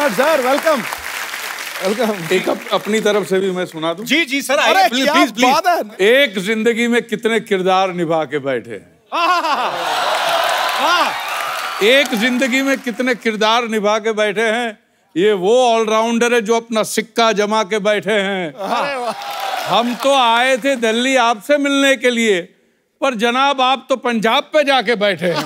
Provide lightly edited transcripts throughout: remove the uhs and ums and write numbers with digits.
Sir, welcome welcome. एक अपनी तरफ से भी मैं सुना दूं? जी जी सर, आइए प्लीज प्लीज। एक जिंदगी में कितने किरदार निभा के बैठे हैं। एक जिंदगी में कितने किरदार निभा के बैठे हैं। ये वो ऑलराउंडर है जो अपना सिक्का जमा के बैठे हैं। हम तो आए थे दिल्ली आपसे मिलने के लिए, पर जनाब आप तो पंजाब पे जाके बैठे हैं।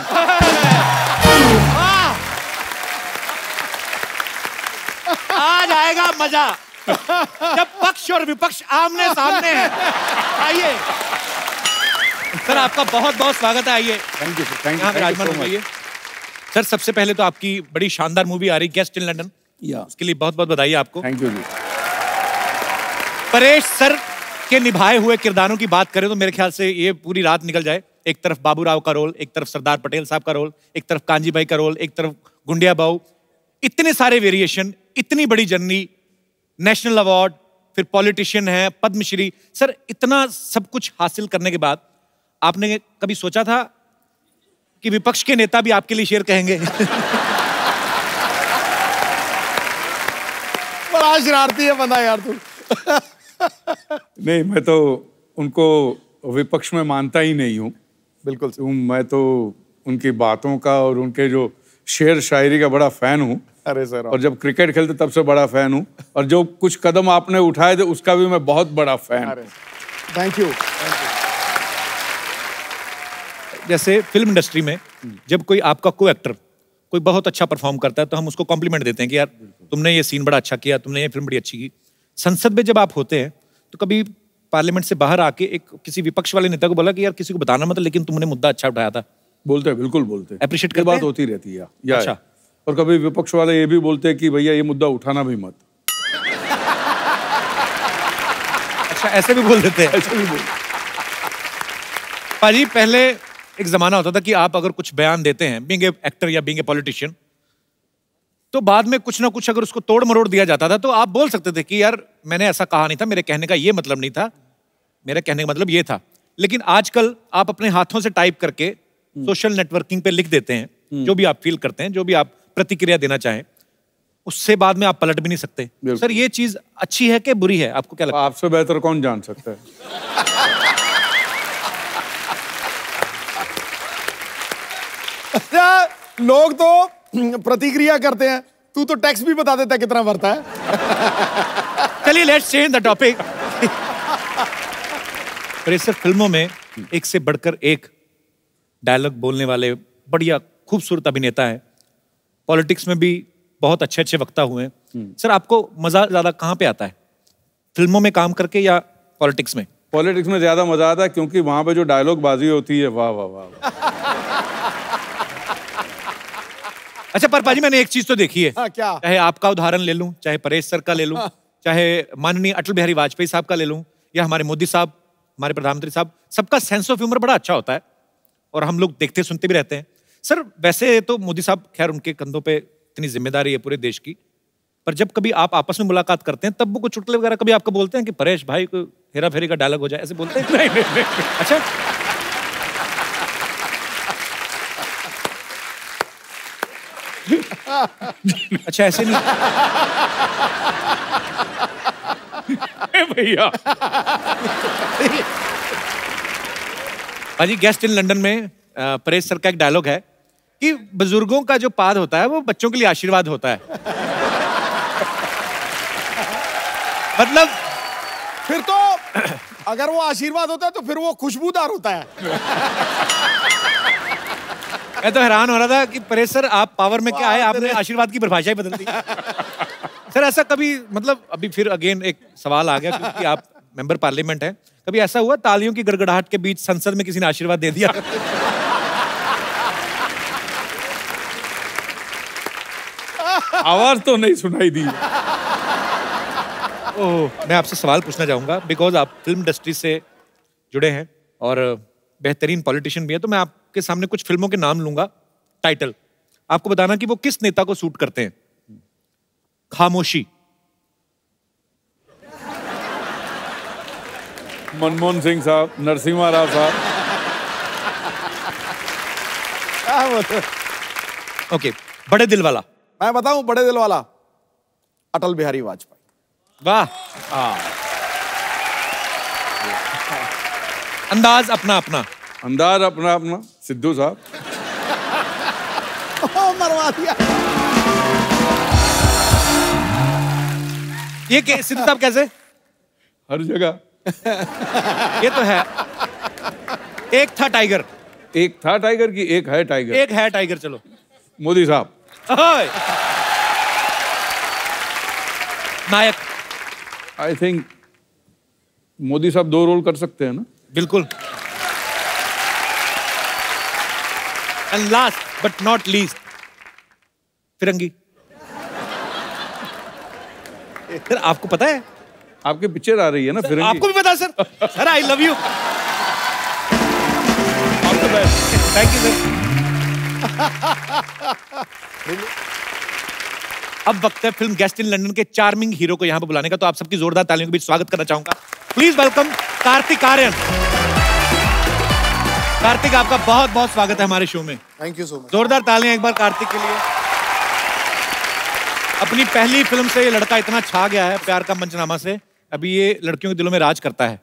आज आएगा मजा जब पक्ष और विपक्ष आमने सामने हैं। आइए सर, आपका बहुत बहुत स्वागत है। आइए। Thank you sir, thank you. Sir, सबसे पहले तो आपकी बड़ी शानदार मूवी आ रही गेस्ट इन लंदन, उसके लिए बहुत बहुत बधाई आपको। थैंक यू जी। परेश सर के निभाए हुए किरदारों की बात करें तो मेरे ख्याल से ये पूरी रात निकल जाए। एक तरफ बाबूराव का रोल, एक तरफ सरदार पटेल साहब का रोल, एक तरफ कांजी भाई का रोल, एक तरफ गुंडिया बाऊ। इतने सारे वेरिएशन, इतनी बड़ी जर्नी, नेशनल अवार्ड, फिर पॉलिटिशियन है, पद्मश्री। सर, इतना सब कुछ हासिल करने के बाद आपने कभी सोचा था कि विपक्ष के नेता भी आपके लिए शेर कहेंगे? बड़ा शरारती है बंदा यार तू। नहीं, मैं तो उनको विपक्ष में मानता ही नहीं हूँ। बिल्कुल। मैं तो उनकी बातों का और उनके जो शेर शायरी का बड़ा फैन हूँ। अरे सर, और जब क्रिकेट खेलते तब से बड़ा फैन हूँ, और जो कुछ कदम आपने उठाए थे उसका भी मैं बहुत बड़ा फैन। Thank you. जैसे फिल्म इंडस्ट्री में जब कोई आपका को एक्टर कोई बहुत अच्छा परफॉर्म करता है तो हम उसको कॉम्प्लीमेंट देते हैं कि यार तुमने ये सीन बड़ा अच्छा किया, तुमने ये फिल्म बड़ी अच्छी की। संसद में जब आप होते हैं तो कभी पार्लियामेंट से बाहर आके एक किसी विपक्ष वाले नेता को बोला कि यार किसी को बताना मत, लेकिन तुमने मुद्दा अच्छा उठाया था? बोलते हैं, बिल्कुल बोलते हैं। अप्रिशिएट करते बात हैं? होती रहती है या अच्छा। और कभी विपक्ष वाले ये भी बोलते हैं कि भैया ये मुद्दा उठाना भी मत। अच्छा, ऐसे भी बोल देते हैं? ऐसे भी बोल। पाजी, पहले एक जमाना होता था कि आप अगर कुछ बयान देते हैं बीइंग ए एक्टर या बीइंग ए पॉलिटिशियन, तो बाद में कुछ ना कुछ अगर उसको तोड़ मरोड़ दिया जाता था तो आप बोल सकते थे कि यार मैंने ऐसा कहा नहीं था, मेरे कहने का ये मतलब नहीं था, मेरा कहने का मतलब ये था। लेकिन आजकल आप अपने हाथों से टाइप करके सोशल नेटवर्किंग पे लिख देते हैं जो भी आप फील करते हैं, जो भी आप प्रतिक्रिया देना चाहें, उससे बाद में आप पलट भी नहीं सकते। सर, ये चीज अच्छी है कि बुरी है? आपको क्या लगता है? आपसे बेहतर कौन जान सकता है। लोग तो प्रतिक्रिया करते हैं, तू तो टैक्स भी बता देता है कितना भरता है। चलिए लेट्स चेंज द टॉपिक। पर सर, फिल्मों में एक से बढ़कर एक डायलॉग बोलने वाले बढ़िया खूबसूरत अभिनेता है। पॉलिटिक्स में भी बहुत अच्छे अच्छे वक्ता हुए हैं। सर, आपको मजा ज्यादा कहाँ पे आता है, फिल्मों में काम करके या पॉलिटिक्स में? पॉलिटिक्स में ज्यादा मजा आता है क्योंकि वहां पे जो डायलॉग बाजी होती है, वाह वाह वाह। अच्छा, पर पाजी मैंने एक चीज तो देखी है। हाँ, क्या? चाहे आपका उदाहरण ले लूं, चाहे परेश सर का ले लूं, चाहे माननीय अटल बिहारी वाजपेयी साहब का ले लूं, या हमारे मोदी साहब, हमारे प्रधानमंत्री साहब, सबका सेंस ऑफ ह्यूमर बड़ा अच्छा होता है और हम लोग देखते सुनते भी रहते हैं। सर, वैसे तो मोदी साहब, खैर उनके कंधों पे इतनी जिम्मेदारी है पूरे देश की, पर जब कभी आप आपस में मुलाकात करते हैं तब वो कुछ चुटकुले वगैरह कभी आपको बोलते हैं कि परेश भाई को हेरा फेरी का डायलॉग हो जाए, ऐसे बोलते हैं? नहीं, नहीं, नहीं। अच्छा, अच्छा, ऐसे नहीं भैया। भाजी, गेस्ट इन लंदन में परेश सर का एक डायलॉग है कि बुजुर्गों का जो पाद होता है वो बच्चों के लिए आशीर्वाद होता है। मतलब फिर तो अगर वो आशीर्वाद होता है तो फिर वो खुशबूदार होता है। मैं तो हैरान हो रहा था कि परेश सर, आप पावर में क्या आए, आपने आशीर्वाद की परिभाषा ही बदल दी। सर, ऐसा कभी, मतलब अभी फिर अगेन एक सवाल आ गया क्योंकि आप मेंबर पार्लियामेंट हैं, कभी ऐसा हुआ तालियों की गड़गड़ाहट के बीच संसद में किसी ने आशीर्वाद दे दिया? आवाज तो नहीं सुनाई दी। मैं आपसे सवाल पूछना चाहूंगा बिकॉज आप फिल्म इंडस्ट्री से जुड़े हैं और बेहतरीन पॉलिटिशियन भी है, तो मैं आपके सामने कुछ फिल्मों के नाम लूंगा, टाइटल, आपको बताना कि वो किस नेता को सूट करते हैं। खामोशी, मनमोहन सिंह साहब, नरसिम्हा राव साहब। ओके, बड़े दिल वाला। मैं बताऊं, बड़े दिल वाला, अटल बिहारी वाजपेयी। वाह। अंदाज अपना अपना। अंदाज अपना अपना सिद्धू साहब। मरवा दिया। ये सिद्धू साहब कैसे? हर जगह। ये तो है। एक था टाइगर। एक था टाइगर की एक है टाइगर। एक है टाइगर। चलो मोदी साहब। नायक। आई थिंक मोदी साहब 2 रोल कर सकते हैं ना? बिल्कुल। And last but not least, Firangi. Sir आपको पता है? आपके पिक्चर आ रही है ना फिरंगी। आपको भी पता है sir? Sir I love you. All the best. Thank you sir. अब वक्त है फिल्म गेस्ट इन लंदन के चार्मिंग हीरो को यहां पर बुलाने का, तो आप सबकी जोरदार तालियों के बीच स्वागत करना चाहूंगा। Please welcome Kartik Aaryan. कार्तिक आपका बहुत बहुत स्वागत है हमारे शो में। Thank you so much. जोरदार तालियां एक बार कार्तिक के लिए। अपनी पहली फिल्म से ये लड़का इतना छा गया है, प्यार का मंचनामा से, अभी ये लड़कियों के दिलों में राज करता है।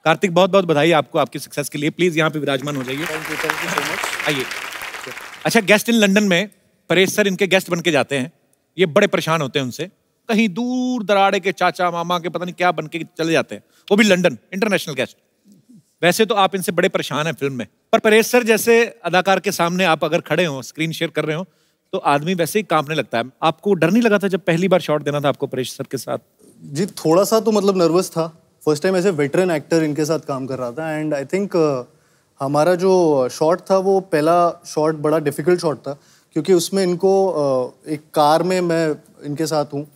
कार्तिक बहुत बहुत बधाई आपको आपकी सक्सेस के लिए। प्लीज यहाँ पे विराजमान हो जाइए। Thank you so much. आइए। अच्छा, गेस्ट इन लंदन में परेश सर इनके गेस्ट बन के जाते हैं। ये बड़े परेशान होते हैं उनसे, कहीं दूर दराड़े के चाचा मामा के पता नहीं क्या बन के चले जाते हैं, वो भी लंदन, इंटरनेशनल गेस्ट। वैसे तो आप इनसे बड़े परेशान हैं फिल्म में, पर परेश सर जैसे अदाकार के सामने आप अगर खड़े हो, स्क्रीन शेयर कर रहे हो, तो आदमी वैसे ही कांपने लगता है। आपको डर नहीं लगा था जब पहली बार शॉट देना था आपको परेश सर के साथ? जी थोड़ा सा तो मतलब नर्वस था। फर्स्ट टाइम ऐसे वेटरन एक्टर इनके साथ काम कर रहा था एंड आई थिंक हमारा जो शॉट था वो पहला शॉट बड़ा डिफिकल्ट शॉट था, क्योंकि उसमें इनको एक कार में मैं इनके साथ हूँ,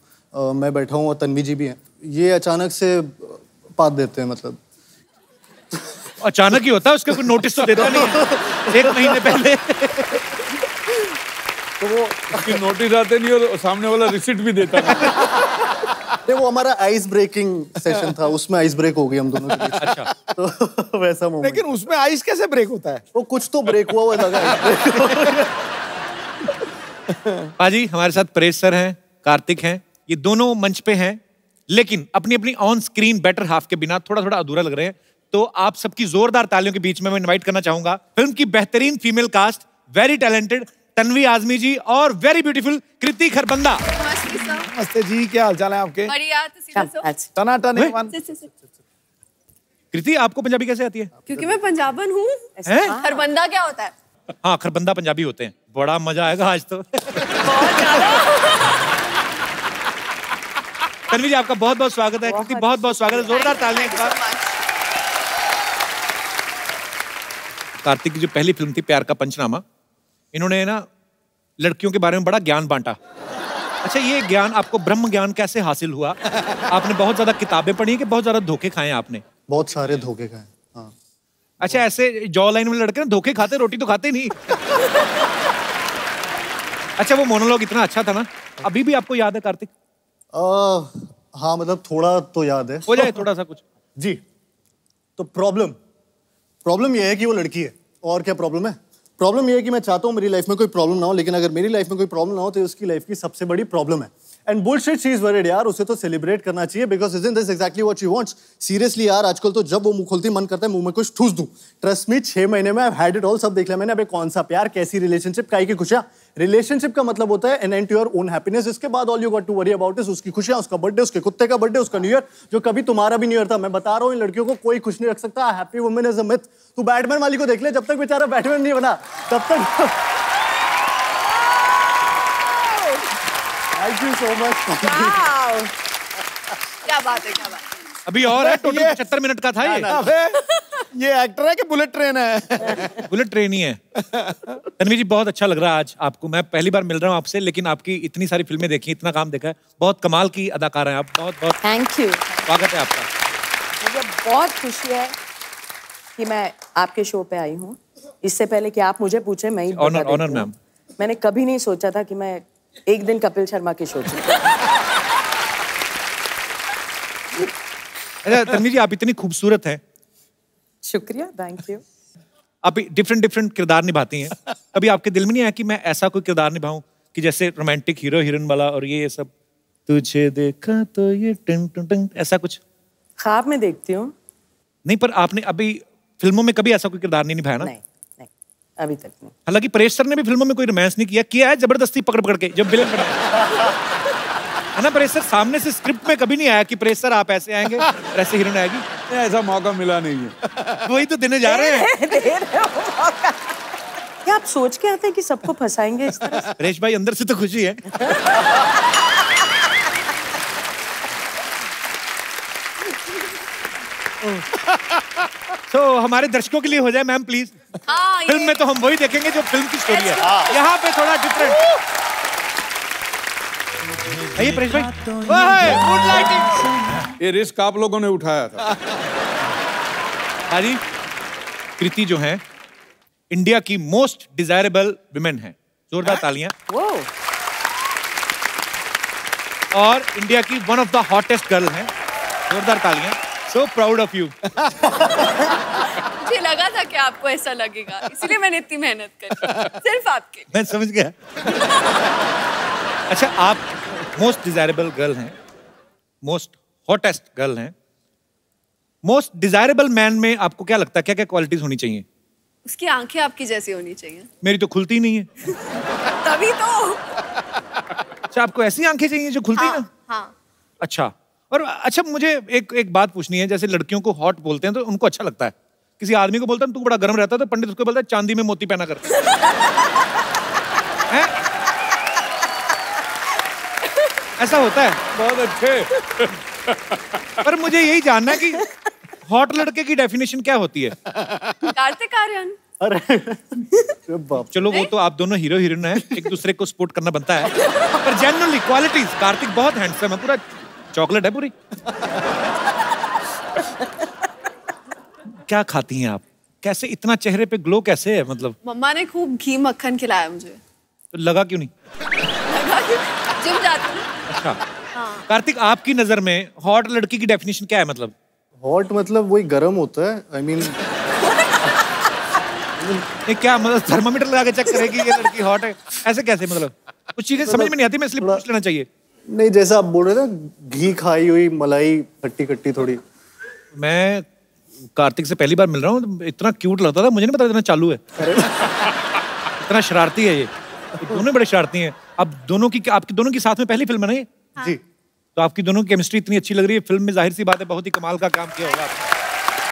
मैं बैठा हूँ और तन्वी जी भी हैं। ये अचानक से पात देते हैं, मतलब अचानक ही होता है, उसका कोई नोटिस तो देता नहीं है 1 महीने पहले। तो वो नोटिस आते नहीं और सामने वाला रिसिप्ट भी देता नहीं। वो हमारा आइस ब्रेकिंग सेशन था, उसमें आइस ब्रेक हो गई हम दोनों के बीच। अच्छा। तो वैसा मोमेंट। लेकिन उसमें आइस कैसे ब्रेक होता है? वो कुछ तो ब्रेक हुआ लगा। पाजी हमारे साथ परेश सर हैं, कार्तिक हैं, ये दोनों मंच पे हैं, लेकिन अपनी अपनी ऑन स्क्रीन बेटर हाफ के बिना थोड़ा थोड़ा अधूरा लग रहे हैं। तो आप सबकी जोरदार तालियों के बीच में मैं इनवाइट करना चाहूंगा फिल्म की बेहतरीन female cast, very talented Tanvi Azmi ji और वेरी ब्यूटीफुल कृति खरबंदा। नमस्ते जी, क्या हालचाल है आपके? टनाटन एक कृति, आपको पंजाबी कैसे आती है? क्योंकि मैं पंजाबन हूँ। खरबंदा क्या होता है? हाँ, खरबंदा पंजाबी होते हैं। बड़ा मजा आएगा आज तो। बहुत ज्यादा। तन्वी जी आपका बहुत बहुत स्वागत है। कृति बहुत बहुत स्वागत है। जोरदार तालियां एक बार। कार्तिक की जो पहली फिल्म थी प्यार का पंचनामा, इन्होंने ना लड़कियों के बारे में बड़ा ज्ञान बांटा। अच्छा, ये ज्ञान आपको ब्रह्म ज्ञान कैसे हासिल हुआ? आपने बहुत ज्यादा किताबें पढ़ी कि बहुत ज्यादा धोखे खाए आपने? बहुत सारे धोखे खाए। हाँ। अच्छा, ऐसे जॉ लाइन में लड़के ना धोखे खाते, रोटी तो खाते नहीं। अच्छा, वो मोनोलॉग इतना अच्छा था ना, अभी भी आपको याद है कार्तिक? हाँ मतलब थोड़ा तो याद है। हो जाए थोड़ा सा कुछ। जी, तो प्रॉब्लम ये है कि वो लड़की है। और क्या प्रॉब्लम है? प्रॉब्लम ये है कि मैं चाहता हूँ मेरी लाइफ में कोई प्रॉब्लम ना हो, लेकिन अगर मेरी लाइफ में कोई प्रॉब्लम ना हो तो उसकी लाइफ की सबसे बड़ी प्रॉब्लम है। And bullshit she is worried यार, उसे तो सेलिब्रेट करना चाहिए, because isn't this exactly what she wants. Seriously यार, आजकल तो जब वो मुंह खोलती मन करता है मुंह में कुछ ठूस दूं। ट्रस्ट मी, 6 महीने में आई हैड इट ऑल, सब देख लिया मैंने। अबे कौन सा प्यार, कैसी रिलेशनशिप, काई की खुशियां। रिलेशनशिप का मतलब होता है an end to your own happiness. इसके बाद all you got to worry about is उसकी खुशियां, उसका बर्थडे, उसके कुत्ते का बर्थडे, उसका न्यू ईयर, जो कभी तुम्हारा भी न्यू ईयर था। मैं बता रहा हूँ इन लड़कियों को कोई खुश नहीं रख सकता। Happy women is a myth. तू बैटमैन वाली को देख ले, जब तक बेचारा बैटमैन नहीं बना तब तक। Thank you so much. क्या बात है, क्या बात है। अभी और है, टोटल 75 मिनट का था ये। अबे ये एक्टर है कि बुलेट ट्रेन है? बुलेट ट्रेन ही है। तन्वी जी बहुत अच्छा लग रहा है आज आपको। मैं पहली बार मिल रहा हूँ आपसे, लेकिन आपकी इतनी सारी फिल्में देखी, इतना काम देखा है, बहुत कमाल की अदाकार हैं आप। बहुत बहुत थैंक यू। स्वागत है आपका। मुझे बहुत खुशी है कि मैं आपके शो पे आई हूँ। इससे पहले कि आप मुझे पूछे, मैं ही बता देती हूँ। Honour ma'am. मैंने कभी नहीं सोचा था कि मैं एक दिन कपिल शर्मा के शो पे। अच्छा तन्वी जी, आप इतनी खूबसूरत हैं। शुक्रिया, थैंक यू। आप डिफरेंट डिफरेंट किरदार निभाती हैं। कभी आपके दिल में नहीं आया कि मैं ऐसा कोई किरदार निभाऊं कि जैसे रोमांटिक हीरो हीरोइन वाला और ये सब? तुझे देखा तो ये टन टन टन, ऐसा कुछ? ख्वाब में देखती हूँ। नहीं, पर आपने अभी फिल्मों में कभी ऐसा कोई किरदार नहीं निभाया ना? नहीं नहीं, अभी तक नहीं। हालांकि परेश सर ने भी फिल्मों में कोई रोमांस नहीं किया है जबरदस्ती पकड़ पकड़ के, जब विलन बना है ना परेश सर। सामने से स्क्रिप्ट में कभी नहीं आया कि परेश सर आप ऐसे आएंगे और ऐसे हीरोइन आएगी। ऐसा मौका मिला नहीं है। वही तो देने जा रहे हैं। दे रहे हो मौका। क्या आप सोच के आते हैं कि सबको फंसाएंगे इस तरह से? परेश भाई अंदर से तो खुशी है। तो हमारे दर्शकों के लिए हो जाए मैम प्लीज। फिल्म में तो हम वही देखेंगे जो फिल्म की स्टोरी है, यहाँ पे थोड़ा डिफरेंट। आइए परेश भाई। Good lighting. ये रिस्क आप लोगों ने उठाया था। हाँ जी, कृति जो है इंडिया की मोस्ट डिजायरेबल विमेन है, जोरदार तालियां। वो और इंडिया की one of the hottest girl है, जोरदार तालियां। So proud of you. मुझे लगा था कि आपको ऐसा लगेगा, इसलिए मैंने इतनी मेहनत करी सिर्फ आपके लिए। मैं समझ गया। अच्छा, आप मोस्ट डिजायरेबल गर्ल हैं, मोस्ट हॉटेस्ट गर्ल हैं। मोस्ट डिजायरेबल मैन में आपको क्या लगता है, क्या क्या क्वालिटीज होनी चाहिए? उसकी आंखें आपकी जैसी होनी चाहिए। मेरी तो खुलती नहीं है। तभी तो। अच्छा, आपको ऐसी आंखें चाहिए जो खुलती ना? हाँ। अच्छा, और अच्छा मुझे एक बात पूछनी है। जैसे लड़कियों को हॉट बोलते हैं तो उनको अच्छा लगता है, किसी आदमी को बोलता है तू बड़ा गर्म रहता है तो पंडित उसको बोलता है चांदी में मोती पहना कर। हैं? ऐसा होता है। बहुत अच्छे। पर मुझे यही जानना है कि हॉट लड़के की डेफिनेशन क्या होती है? कार्तिक आर्यन। अरे बाप। चलो वो तो आप दोनों हीरो हीरोइन हैं, एक दूसरे को सपोर्ट करना बनता है, पर जनरली क्वालिटीज कार्तिक बहुत हैंडसम है, पूरा चॉकलेट है पूरी। क्या खाती हैं आप? कैसे इतना चेहरे पे ग्लो कैसे है? मतलब मम्मा ने खूब घी मक्खन खिलाया मुझे। तो लगा क्यों नहीं? जिम जाती हूँ। अच्छा। कार्तिक, आपकी नजर में हॉट लड़की की डेफिनेशन क्या है? मतलब हॉट मतलब वही गर्म होता है। आई मीन क्या मतलब थर्मामीटर लगा के चेक करेगी ये लड़की हॉट है? ऐसे कैसे? मतलब कुछ चीजें समझ में नहीं आती, मैं इसलिए पूछ लेना चाहिए। नहीं, जैसा आप बोल रहे थे ना, घी खाई हुई मलाई खट्टी खट्टी थोड़ी। मैं कार्तिक से पहली बार मिल रहा हूँ, इतना क्यूट लगता था, मुझे नहीं पता इतना चालू है। इतना शरारती है ये दोनों बड़े शरारती हैं। अब दोनों की, आपकी दोनों की साथ में पहली फिल्म है ना ये? जी। तो आपकी दोनों की केमिस्ट्री इतनी अच्छी लग रही है फिल्म में, जाहिर सी बात है बहुत ही कमाल का काम किया होगा आपने।